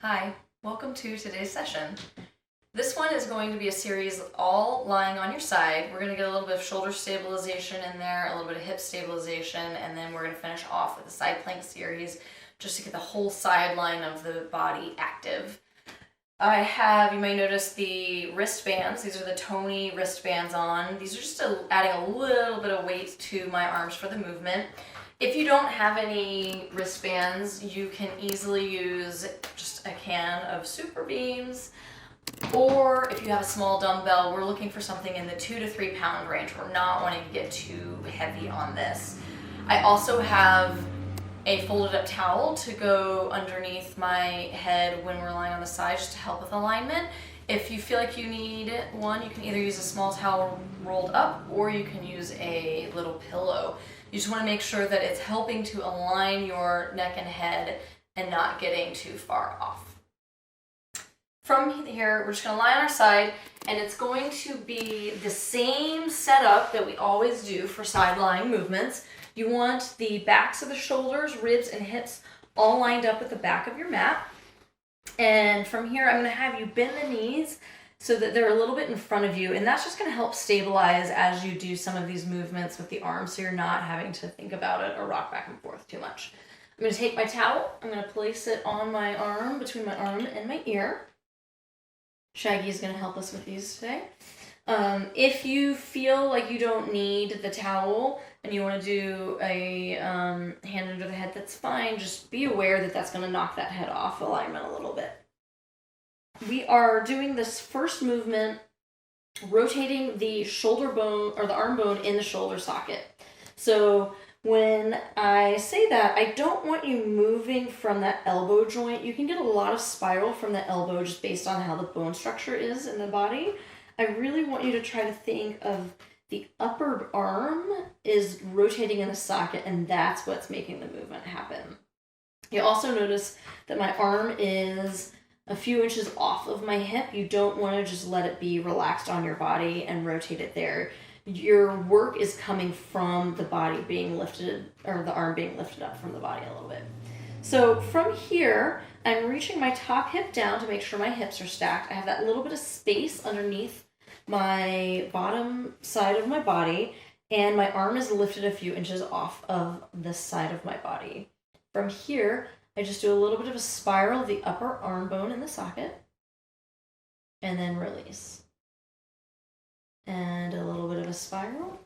Hi, welcome to today's session. This one is going to be a series all lying on your side. We're going to get a little bit of shoulder stabilization in there, a little bit of hip stabilization, and then we're going to finish off with the side plank series just to get the whole side line of the body active. I have, you may notice, the wristbands. These are the Tony wristbands on. These are just adding a little bit of weight to my arms for the movement. If you don't have any wristbands, you can easily use just a can of super beams, or if you have a small dumbbell, we're looking for something in the 2 to 3 pound range. We're not wanting to get too heavy on this. I also have a folded up towel to go underneath my head when we're lying on the side just to help with alignment. If you feel like you need one, you can either use a small towel rolled up or you can use a little pillow. You just want to make sure that it's helping to align your neck and head and not getting too far off. From here, we're just going to lie on our side, and it's going to be the same setup that we always do for side lying movements. You want the backs of the shoulders, ribs, and hips all lined up with the back of your mat. And from here, I'm going to have you bend the knees so that they're a little bit in front of you, and that's just going to help stabilize as you do some of these movements with the arms, so you're not having to think about it or rock back and forth too much. I'm going to take my towel, I'm going to place it on my arm, between my arm and my ear. Shaggy is going to help us with these today. If you feel like you don't need the towel and you want to do a hand under the head, that's fine. Just be aware that that's going to knock that head off alignment a little bit. We are doing this first movement, rotating the shoulder bone or the arm bone in the shoulder socket. So when I say that, I don't want you moving from that elbow joint. You can get a lot of spiral from the elbow just based on how the bone structure is in the body. I really want you to try to think of the upper arm is rotating in the socket, and that's what's making the movement happen. You'll also notice that my arm is a few inches off of my hip. You don't want to just let it be relaxed on your body and rotate it there. Your work is coming from the body being lifted, or the arm being lifted up from the body a little bit. So from here, I'm reaching my top hip down to make sure my hips are stacked. I have that little bit of space underneath my bottom side of my body, and my arm is lifted a few inches off of this side of my body. From here, I just do a little bit of a spiral of the upper arm bone in the socket, and then release. And a little bit of a spiral,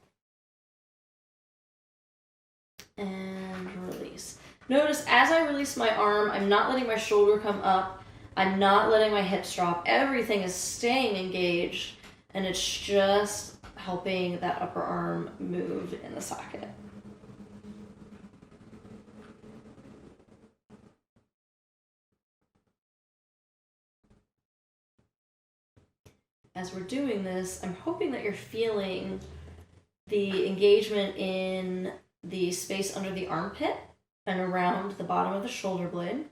and release. Notice as I release my arm, I'm not letting my shoulder come up, I'm not letting my hips drop. Everything is staying engaged, and it's just helping that upper arm move in the socket. As we're doing this, I'm hoping that you're feeling the engagement in the space under the armpit and around the bottom of the shoulder blade.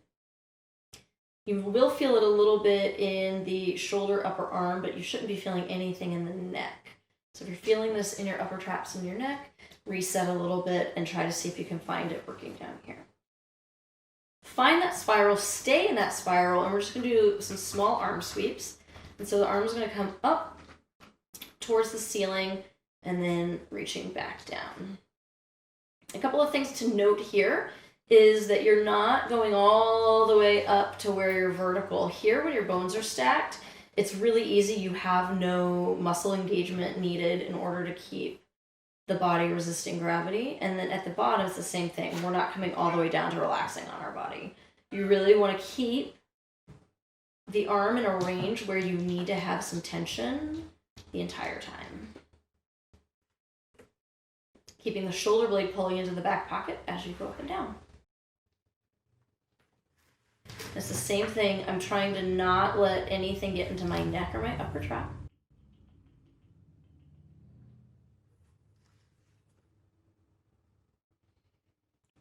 You will feel it a little bit in the shoulder upper arm, but you shouldn't be feeling anything in the neck. So if you're feeling this in your upper traps and your neck, reset a little bit and try to see if you can find it working down here. Find that spiral, stay in that spiral, and we're just going to do some small arm sweeps. And so the arm is going to come up towards the ceiling and then reaching back down. A couple of things to note here is that you're not going all the way up to where you're vertical. Here, when your bones are stacked, it's really easy. You have no muscle engagement needed in order to keep the body resisting gravity. And then at the bottom, it's the same thing. We're not coming all the way down to relaxing on our body. You really want to keep the arm in a range where you need to have some tension the entire time. Keeping the shoulder blade pulling into the back pocket as you go up and down. It's the same thing. I'm trying to not let anything get into my neck or my upper trap.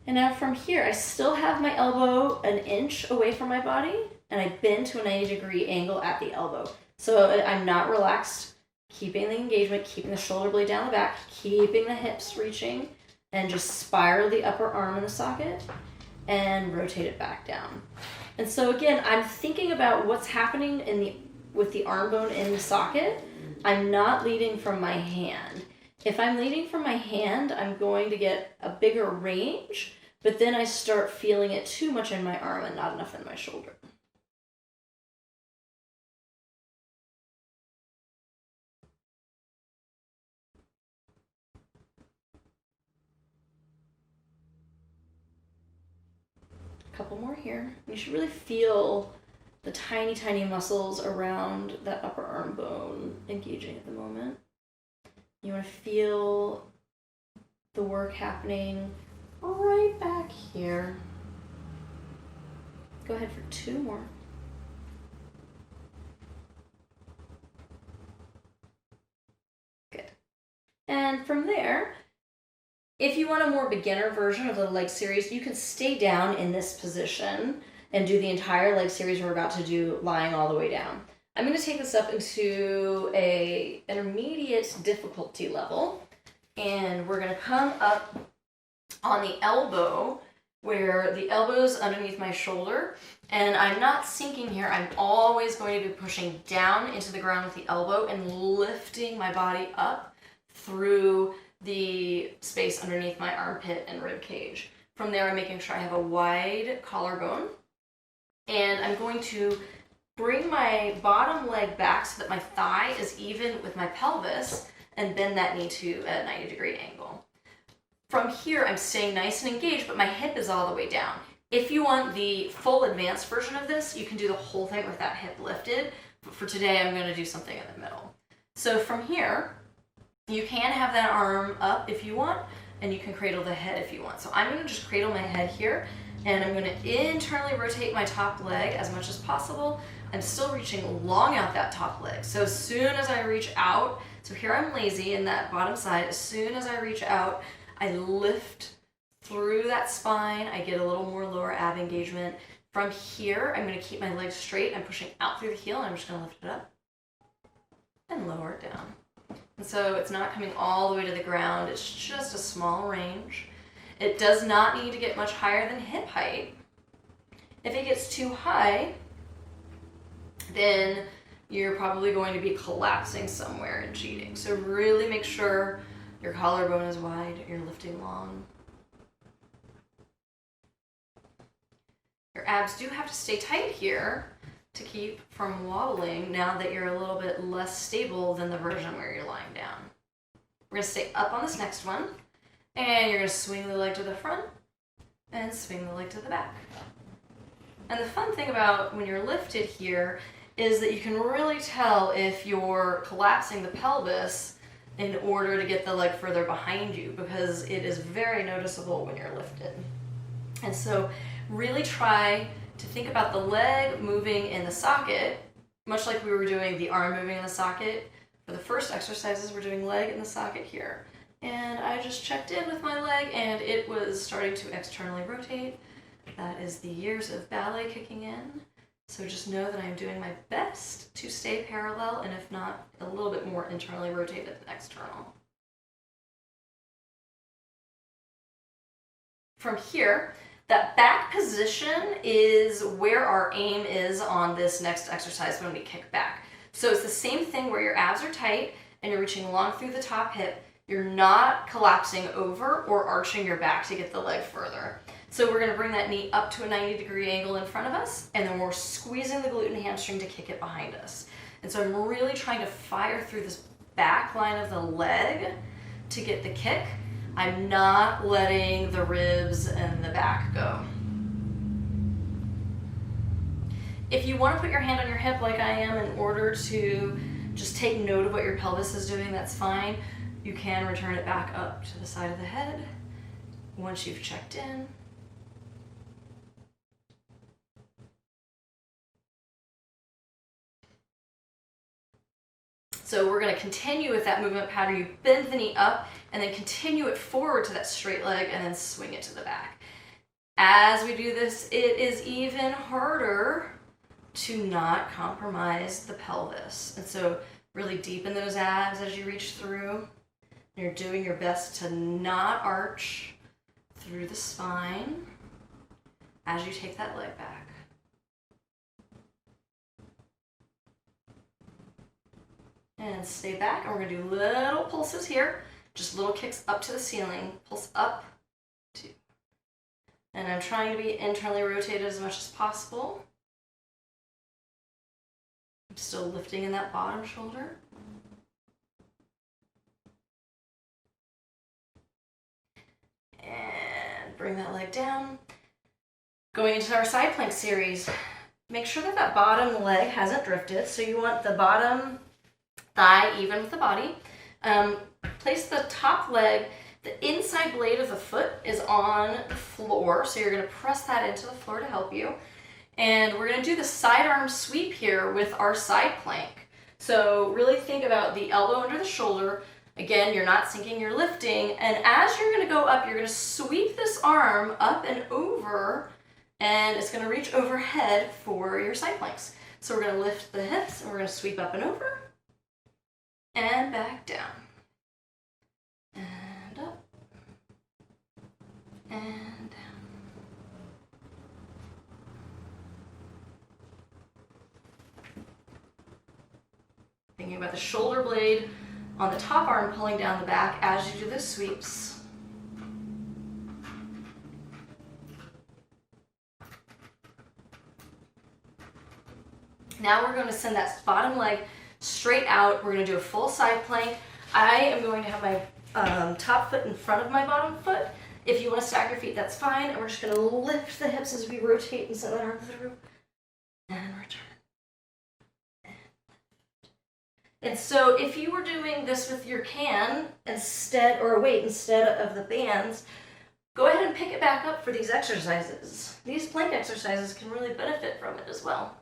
And now from here, I still have my elbow an inch away from my body, and I bend to a 90-degree angle at the elbow. So I'm not relaxed, keeping the engagement, keeping the shoulder blade down the back, keeping the hips reaching, and just spiral the upper arm in the socket. and rotate it back down. And so again, I'm thinking about what's happening with the arm bone in the socket. I'm not leading from my hand. If I'm leading from my hand, I'm going to get a bigger range, but then I start feeling it too much in my arm and not enough in my shoulder. A couple more here. You should really feel the tiny, tiny muscles around that upper arm bone engaging at the moment. You want to feel the work happening right back here. Go ahead for 2 more. Good. And from there, if you want a more beginner version of the leg series, you can stay down in this position and do the entire leg series we're about to do lying all the way down. I'm going to take this up into an intermediate difficulty level, and we're going to come up on the elbow, where the elbow is underneath my shoulder, and I'm not sinking here. I'm always going to be pushing down into the ground with the elbow and lifting my body up through the space underneath my armpit and rib cage. From there, I'm making sure I have a wide collarbone, and I'm going to bring my bottom leg back so that my thigh is even with my pelvis and bend that knee to a 90-degree angle. From here, I'm staying nice and engaged, but my hip is all the way down. If you want the full advanced version of this, you can do the whole thing with that hip lifted. But for today, I'm going to do something in the middle. So from here, you can have that arm up if you want, and you can cradle the head if you want. So I'm going to just cradle my head here, and I'm going to internally rotate my top leg as much as possible. I'm still reaching long out that top leg. So as soon as I reach out, so here I'm lazy in that bottom side, as soon as I reach out, I lift through that spine. I get a little more lower ab engagement. From here, I'm going to keep my legs straight. I'm pushing out through the heel, and I'm just going to lift it up and lower it down. And so it's not coming all the way to the ground. It's just a small range. It does not need to get much higher than hip height. If it gets too high, then you're probably going to be collapsing somewhere and cheating. So really make sure your collarbone is wide, you're lifting long. Your abs do have to stay tight here to keep from waddling now that you're a little bit less stable than the version where you're lying down. We're going to stay up on this next one, and you're going to swing the leg to the front and swing the leg to the back. And the fun thing about when you're lifted here is that you can really tell if you're collapsing the pelvis in order to get the leg further behind you, because it is very noticeable when you're lifted. And so really try to think about the leg moving in the socket, much like we were doing the arm moving in the socket. For the first exercises, we're doing leg in the socket here. And I just checked in with my leg, and it was starting to externally rotate. That is the years of ballet kicking in. So just know that I'm doing my best to stay parallel, and if not, a little bit more internally rotated than external. From here, that back position is where our aim is on this next exercise when we kick back. So it's the same thing where your abs are tight and you're reaching long through the top hip. You're not collapsing over or arching your back to get the leg further. So we're going to bring that knee up to a 90-degree angle in front of us, and then we're squeezing the glute and hamstring to kick it behind us. And so I'm really trying to fire through this back line of the leg to get the kick. I'm not letting the ribs and the back go. If you want to put your hand on your hip like I am in order to just take note of what your pelvis is doing, that's fine. You can return it back up to the side of the head once you've checked in. So we're going to continue with that movement pattern. You bend the knee up and then continue it forward to that straight leg and then swing it to the back. As we do this, it is even harder to not compromise the pelvis. And so really deepen those abs as you reach through. You're doing your best to not arch through the spine. as you take that leg back. And stay back, and we're gonna do little pulses here, just little kicks up to the ceiling, pulse up, 2. And I'm trying to be internally rotated as much as possible. I'm still lifting in that bottom shoulder. And bring that leg down. Going into our side plank series, make sure that that bottom leg hasn't drifted. So you want the bottom thigh even with the body. Place the top leg, the inside blade of the foot is on the floor. So you're gonna press that into the floor to help you. And we're gonna do the side arm sweep here with our side plank. So really think about the elbow under the shoulder. Again, you're not sinking, you're lifting. And as you're gonna go up, you're gonna sweep this arm up and over, and it's gonna reach overhead for your side planks. So we're gonna lift the hips, and we're gonna sweep up and over, and back down. And up, and down. Thinking about the shoulder blade on the top arm pulling down the back as you do the sweeps. Now we're going to send that bottom leg straight out. We're going to do a full side plank. I am going to have my top foot in front of my bottom foot. If you want to stack your feet, that's fine. And we're just going to lift the hips as we rotate and send that arm through. And return. And so if you were doing this with your can instead, or weight instead of the bands, go ahead and pick it back up for these exercises. These plank exercises can really benefit from it as well.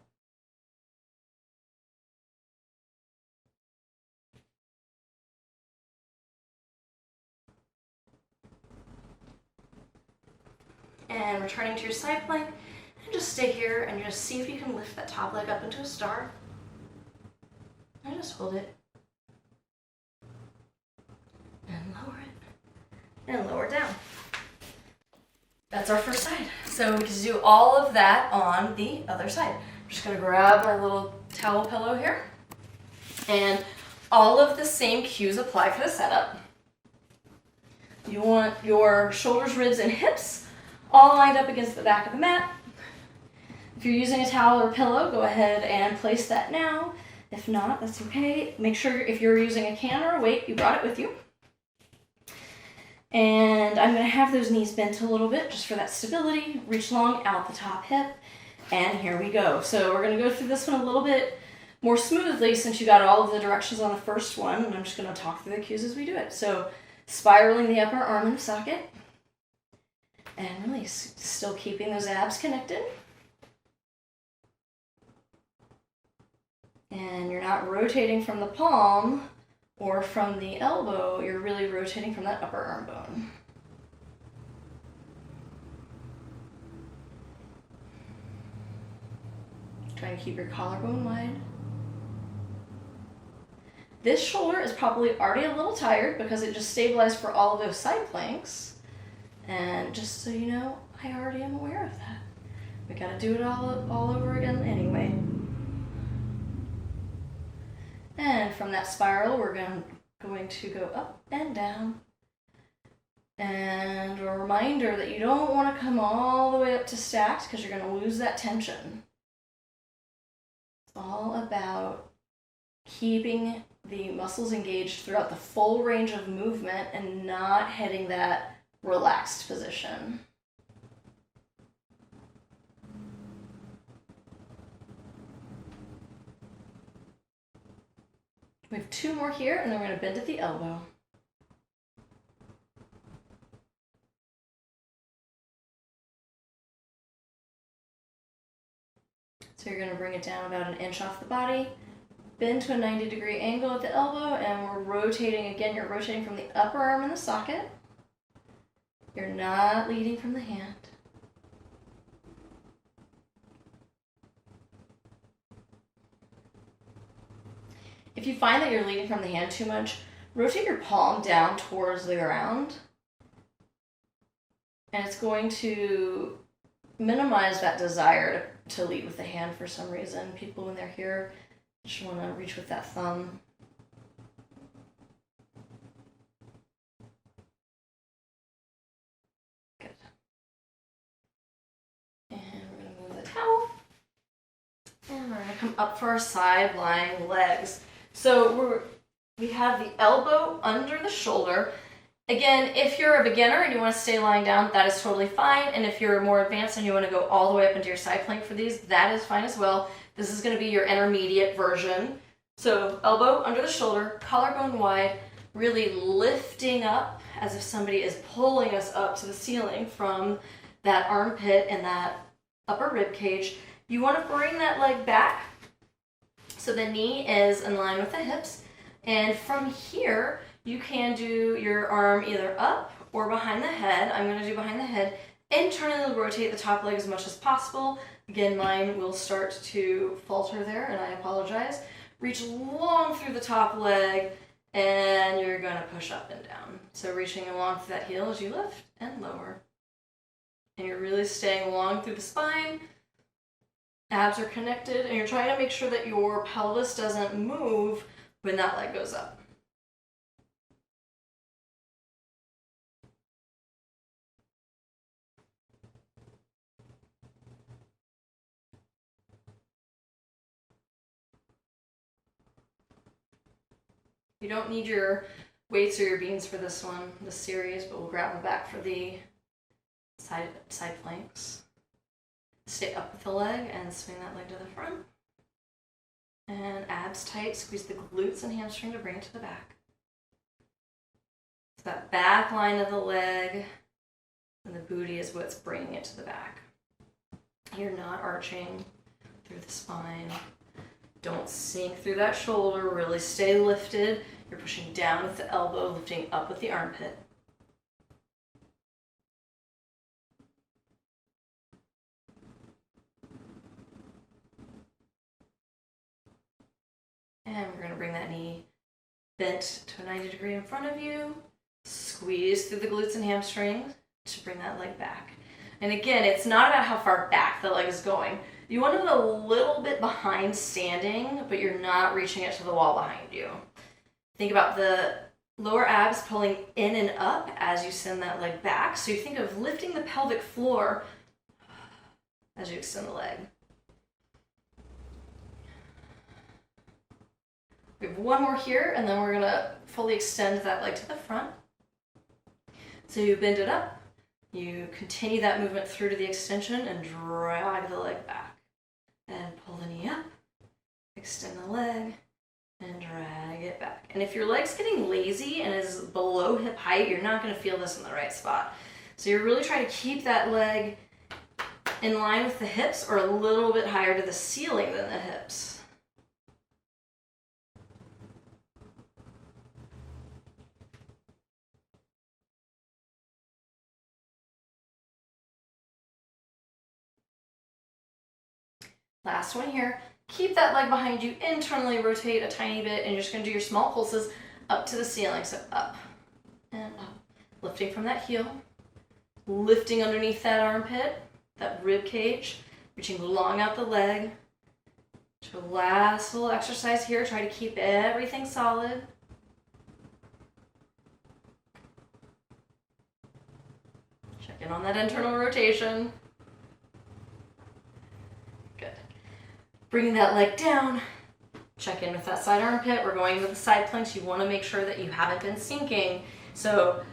And returning to your side plank, and just stay here and just see if you can lift that top leg up into a star. And just hold it. And lower it. And lower down. That's our first side. So we can do all of that on the other side. I'm just gonna grab my little towel pillow here. And all of the same cues apply for the setup. You want your shoulders, ribs, and hips all lined up against the back of the mat. If you're using a towel or pillow, go ahead and place that now. If not, that's okay. Make sure if you're using a can or a weight, you brought it with you. And I'm going to have those knees bent a little bit just for that stability. Reach long out the top hip. And here we go. So we're going to go through this one a little bit more smoothly since you got all of the directions on the first one. And I'm just going to talk through the cues as we do it. So spiraling the upper arm in the socket. And release. Still keeping those abs connected. And you're not rotating from the palm or from the elbow, you're really rotating from that upper arm bone. Try to keep your collarbone wide. This shoulder is probably already a little tired because it just stabilized for all of those side planks. And just so you know, I already am aware of that. We gotta do it all over again anyway. And from that spiral, we're going to go up and down. And a reminder that you don't want to come all the way up to stacked because you're going to lose that tension. It's all about keeping the muscles engaged throughout the full range of movement and not hitting that relaxed position. We have 2 more here, and then we're going to bend at the elbow. So you're going to bring it down about 1 inch off the body, bend to a 90-degree angle at the elbow, and we're rotating again. You're rotating from the upper arm in the socket. You're not leading from the hand. If you find that you're leading from the hand too much, rotate your palm down towards the ground. And it's going to minimize that desire to lead with the hand for some reason. People, when they're here, just want to reach with that thumb. Good. And we're going to move the towel. And we're going to come up for our side lying legs. So we have the elbow under the shoulder. Again, if you're a beginner and you want to stay lying down, that is totally fine. And if you're more advanced and you want to go all the way up into your side plank for these, that is fine as well. This is going to be your intermediate version. So elbow under the shoulder, collarbone wide, really lifting up as if somebody is pulling us up to the ceiling from that armpit and that upper rib cage. You want to bring that leg back so the knee is in line with the hips. And from here, you can do your arm either up or behind the head. I'm going to do behind the head. Internally rotate the top leg as much as possible. Again, mine will start to falter there, and I apologize. Reach long through the top leg, and you're going to push up and down. So reaching along through that heel as you lift and lower. And you're really staying long through the spine. Abs are connected, and you're trying to make sure that your pelvis doesn't move when that leg goes up. You don't need your weights or your beans for this one, this series, but we'll grab them back for the side planks. Stay up with the leg and swing that leg to the front. And abs tight, squeeze the glutes and hamstring to bring it to the back. So that back line of the leg and the booty is what's bringing it to the back. You're not arching through the spine. Don't sink through that shoulder, really stay lifted. You're pushing down with the elbow, lifting up with the armpit. And we're going to bring that knee bent to a 90 degree in front of you. Squeeze through the glutes and hamstrings to bring that leg back. And again, it's not about how far back the leg is going. You want it a little bit behind standing, but you're not reaching it to the wall behind you. Think about the lower abs pulling in and up as you send that leg back. So you think of lifting the pelvic floor as you extend the leg. We have one more here, and then we're going to fully extend that leg to the front. So you bend it up. You continue that movement through to the extension and drag the leg back. And pull the knee up, extend the leg, and drag it back. And if your leg's getting lazy and is below hip height, you're not going to feel this in the right spot. So you're really trying to keep that leg in line with the hips or a little bit higher to the ceiling than the hips. Last one here. Keep that leg behind you, internally rotate a tiny bit, and you're just going to do your small pulses up to the ceiling. So up and up. Lifting from that heel, lifting underneath that armpit, that rib cage, reaching long out the leg. To a last little exercise here. Try to keep everything solid. Check in on that internal rotation. Bringing that leg down, check in with that side armpit. We're going into the side planks. You want to make sure that you haven't been sinking. So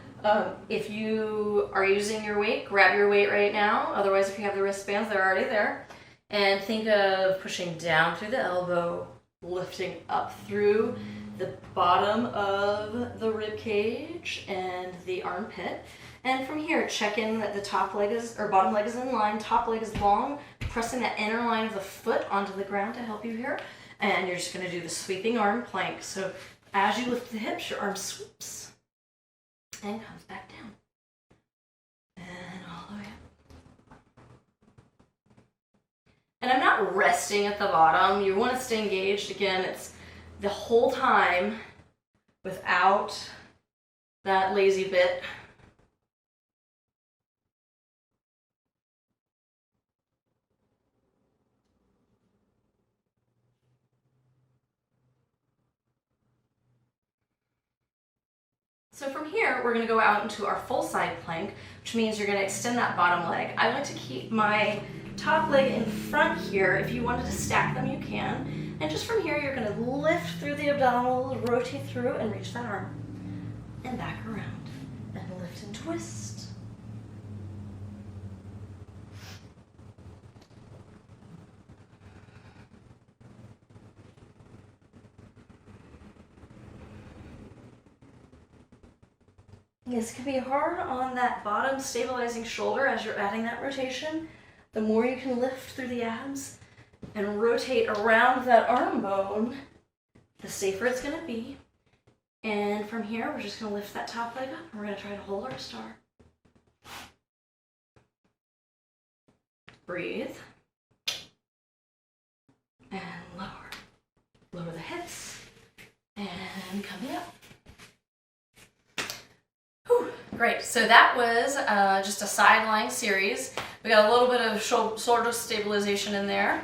if you are using your weight, grab your weight right now. Otherwise, if you have the wristbands, they're already there. And think of pushing down through the elbow, lifting up through the bottom of the rib cage and the armpit. And from here, check in that the top leg is, or bottom leg is in line, top leg is long, pressing that inner line of the foot onto the ground to help you here. And you're just going to do the sweeping arm plank. So as you lift the hips, your arm swoops and comes back down. And all the way up. And I'm not resting at the bottom. You want to stay engaged. Again, it's the whole time without that lazy bit. So from here, we're gonna go out into our full side plank, which means you're gonna extend that bottom leg. I like to keep my top leg in front here. If you wanted to stack them, you can. And just from here, you're gonna lift through the abdominals, rotate through, and reach that arm. And back around. And lift and twist. This can be hard on that bottom stabilizing shoulder as you're adding that rotation. The more you can lift through the abs and rotate around that arm bone, the safer it's going to be. And from here, we're just going to lift that top leg up and we're going to try to hold our star. Breathe. And lower. Lower the hips. And coming up. Whew, great. So that was just a side lying series. We got a little bit of shoulder stabilization in there,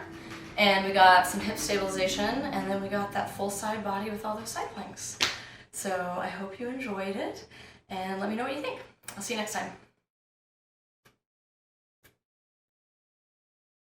and we got some hip stabilization, and then we got that full side body with all those side planks. So I hope you enjoyed it, and let me know what you think. I'll see you next time.